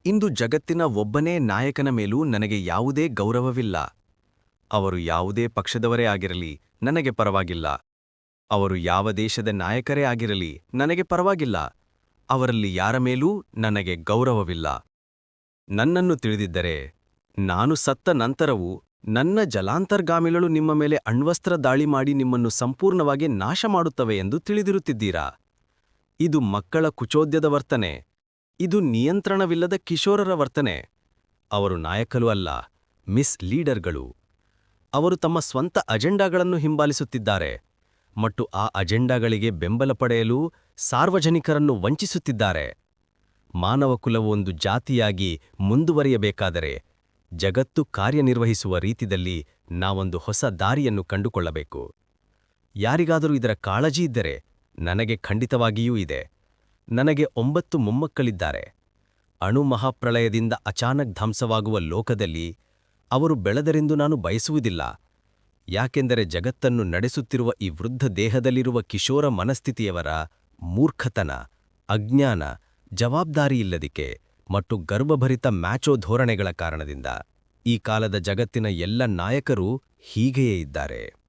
ಇಂದು ಜಗತ್ತಿನ ಒಬ್ಬನೇ ನಾಯಕನ ಮೇಲೂ ನನಗೆ ಯಾವುದೇ ಗೌರವವಿಲ್ಲ. ಅವರು ಯಾವುದೇ ಪಕ್ಷದವರೇ ಆಗಿರಲಿ, ನನಗೆ ಪರವಾಗಿಲ್ಲ. ಅವರು ಯಾವ ದೇಶದ ನಾಯಕರೇ ಆಗಿರಲಿ, ನನಗೆ ಪರವಾಗಿಲ್ಲ. ಅವರಲ್ಲಿ ಯಾರ ಮೇಲೂ ನನಗೆ ಗೌರವವಿಲ್ಲ. ನನ್ನನ್ನು ತಿಳಿದಿದ್ದರೆ, ನಾನು ಸತ್ತ ನಂತರವೂ ನನ್ನ ಜಲಾಂತರ್ಗಾಮಿಗಳು ನಿಮ್ಮ ಮೇಲೆ ಅಣ್ವಸ್ತ್ರ ದಾಳಿ ಮಾಡಿ ನಿಮ್ಮನ್ನು ಸಂಪೂರ್ಣವಾಗಿ ನಾಶ ಮಾಡುತ್ತವೆ ಎಂದು ತಿಳಿದಿರುತ್ತಿದ್ದೀರಾ. ಇದು ಮಕ್ಕಳ ಕುಚೋದ್ಯದ ವರ್ತನೆ. ಇದು ನಿಯಂತ್ರಣವಿಲ್ಲದ ಕಿಶೋರರ ವರ್ತನೆ. ಅವರು ನಾಯಕರು ಅಲ್ಲ, ಮಿಸ್ ಲೀಡರ್ಗಳು. ಅವರು ತಮ್ಮ ಸ್ವಂತ ಅಜೆಂಡಾಗಳನ್ನು ಹಿಂಬಾಲಿಸುತ್ತಿದ್ದಾರೆ ಮತ್ತು ಆ ಅಜೆಂಡಾಗಳಿಗೆ ಬೆಂಬಲ ಪಡೆಯಲು ಸಾರ್ವಜನಿಕರನ್ನು ವಂಚಿಸುತ್ತಿದ್ದಾರೆ. ಮಾನವಕುಲವು ಒಂದು ಜಾತಿಯಾಗಿ ಮುಂದುವರಿಯಬೇಕಾದರೆ, ಜಗತ್ತು ಕಾರ್ಯನಿರ್ವಹಿಸುವ ರೀತಿಯಲ್ಲಿ ನಾವೊಂದು ಹೊಸ ದಾರಿಯನ್ನು ಕಂಡುಕೊಳ್ಳಬೇಕು. ಯಾರಿಗಾದರೂ ಇದರ ಕಾಳಜಿ ಇದ್ದರೆ, ನನಗೆ ಖಂಡಿತವಾಗಿಯೂ ಇದೆ. ನನಗೆ 9 ಮೊಮ್ಮಕ್ಕಳಿದ್ದಾರೆ. ಅಣು ಮಹಾಪ್ರಳಯದಿಂದ ಅಚಾನಕ್ ಧ್ವಂಸವಾಗುವ ಲೋಕದಲ್ಲಿ ಅವರು ಬೆಳೆದರೆಂದು ನಾನು ಬಯಸುವುದಿಲ್ಲ. ಯಾಕೆಂದರೆ ಜಗತ್ತನ್ನು ನಡೆಸುತ್ತಿರುವ ಈ ವೃದ್ಧ ದೇಹದಲ್ಲಿರುವ ಕಿಶೋರ ಮನಸ್ಥಿತಿಯವರ ಮೂರ್ಖತನ, ಅಜ್ಞಾನ, ಜವಾಬ್ದಾರಿಯಿಲ್ಲದಿಕೆ ಮತ್ತು ಗರ್ವಭರಿತ ಮ್ಯಾಚೋ ಧೋರಣೆಗಳ ಕಾರಣದಿಂದ ಈ ಕಾಲದ ಜಗತ್ತಿನ ಎಲ್ಲ ನಾಯಕರೂ ಹೀಗೆಯೇ ಇದ್ದಾರೆ.